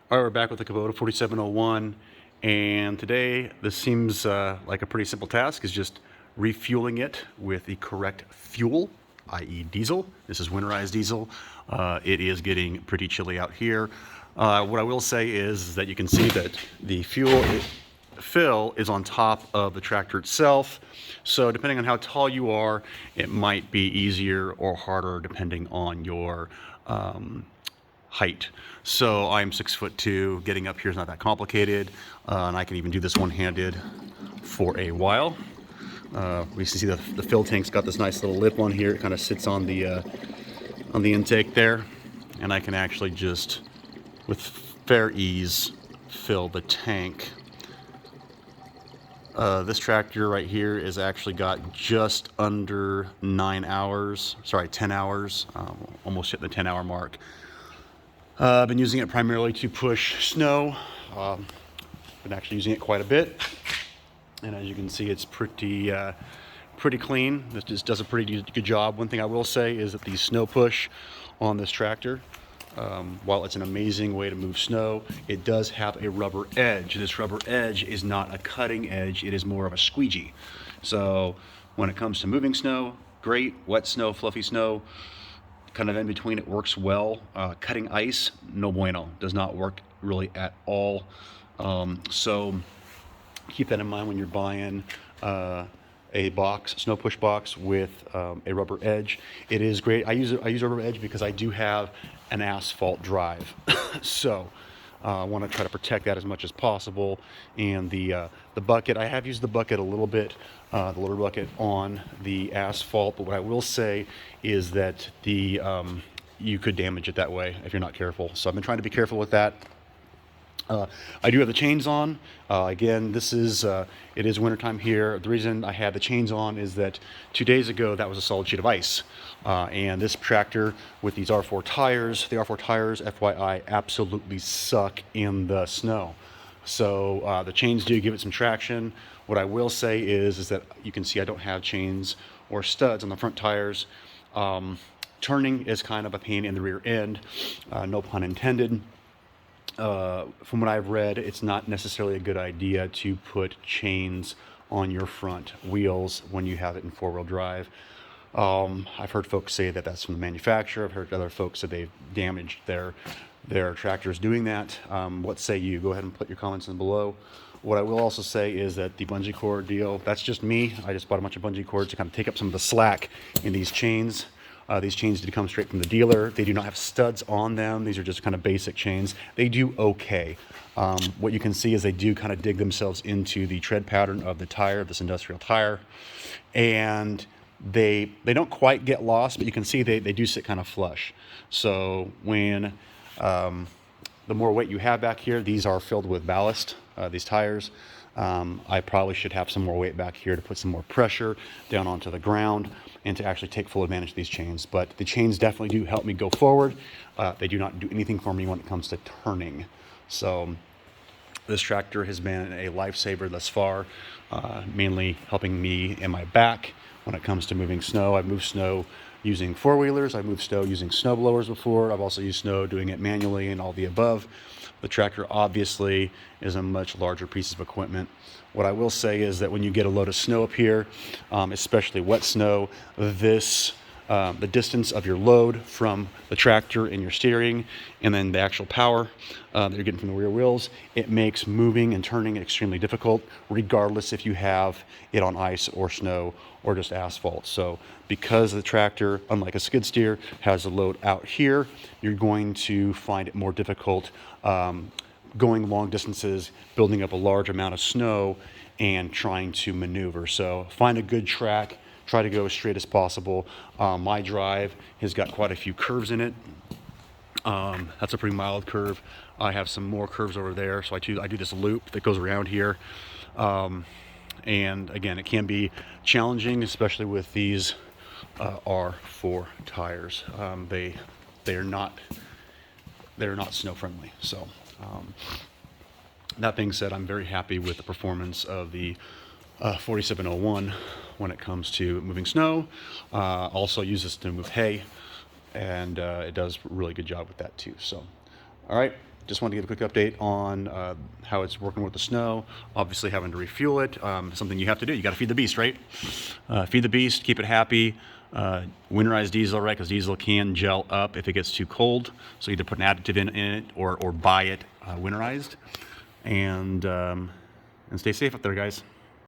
All right, we're back with the Kubota 4701, and today this seems like a pretty simple task. Is just refueling it with the correct fuel, i.e. diesel. This is winterized diesel. It is getting pretty chilly out here. What I will say is that you can see that the fuel fill is on top of the tractor itself. So depending on how tall you are, it might be easier or harder depending on your height. So I'm 6'2". Getting up here is not that complicated, and I can even do this one-handed for a while. We can see the fill tank's got this nice little lip on here. It kind of sits on the intake there, and I can actually just, with fair ease, fill the tank. This tractor right here is actually got just under 10 hours, almost hit the 10-hour mark. I've been using it primarily to push snow. Been actually using it quite a bit, and as you can see, it's pretty clean. This just does a pretty good job. One thing I will say is that the snow push on this tractor, while it's an amazing way to move snow, it does have a rubber edge. This rubber edge is not a cutting edge, it is more of a squeegee. So when it comes to moving snow, great. Wet snow, fluffy snow, kind of in between, it works well. Cutting ice, no bueno, does not work really at all. So keep that in mind when you're buying a box, snow push box with a rubber edge. It is great. I use rubber edge because I do have an asphalt drive. So I want to try to protect that as much as possible. And the bucket, I have used the bucket a little bit, the loader bucket on the asphalt, but what I will say is that you could damage it that way if you're not careful. So I've been trying to be careful with that. I do have the chains on. Again, it is wintertime here. The reason I had the chains on is that 2 days ago that was a solid sheet of ice. And this tractor with these R4 tires, the R4 tires, FYI, absolutely suck in the snow. So the chains do give it some traction. What I will say is that you can see I don't have chains or studs on the front tires. Turning is kind of a pain in the rear end, no pun intended. From what I've read, it's not necessarily a good idea to put chains on your front wheels when you have it in four-wheel drive. I've heard folks say that that's from the manufacturer. I've heard other folks that they've damaged their tractors doing that. What say you? Go ahead and put your comments in below. What I will also say is that the bungee cord deal, that's just me. I just bought a bunch of bungee cords to kind of take up some of the slack in these chains. These chains did come straight from the dealer. They do not have studs on them. These are just kind of basic chains. They do okay. What you can see is they do kind of dig themselves into the tread pattern of the tire, this industrial tire. And they don't quite get lost, but you can see they do sit kind of flush. So when the more weight you have back here, these are filled with ballast, these tires. I probably should have some more weight back here to put some more pressure down onto the ground and to actually take full advantage of these chains. But the chains definitely do help me go forward. They do not do anything for me when it comes to turning. So this tractor has been a lifesaver thus far, mainly helping me in my back when it comes to moving snow. I've moved snow using four-wheelers. I've moved snow using snow blowers before. I've also used snow doing it manually and all the above. The tractor obviously is a much larger piece of equipment. What I will say is that when you get a load of snow up here, especially wet snow, the distance of your load from the tractor and your steering, and then the actual power that you're getting from the rear wheels, it makes moving and turning extremely difficult, regardless if you have it on ice or snow or just asphalt. So because the tractor, unlike a skid steer, has a load out here, you're going to find it more difficult going long distances, building up a large amount of snow and trying to maneuver. So find a good track, try to go as straight as possible. My drive has got quite a few curves in it. That's a pretty mild curve. I have some more curves over there, so I do this loop that goes around here. And again, it can be challenging, especially with these R4 tires. They're not snow friendly. So that being said, I'm very happy with the performance of the 4701 when it comes to moving snow. Also use this to move hay, and it does a really good job with that too. So, all right, just wanted to give a quick update on how it's working with the snow. Obviously having to refuel it, something you have to do. You got to feed the beast, right? Feed the beast, keep it happy. Winterize diesel, right? Because diesel can gel up if it gets too cold. So either put an additive in it or buy it winterized. And stay safe up there, guys.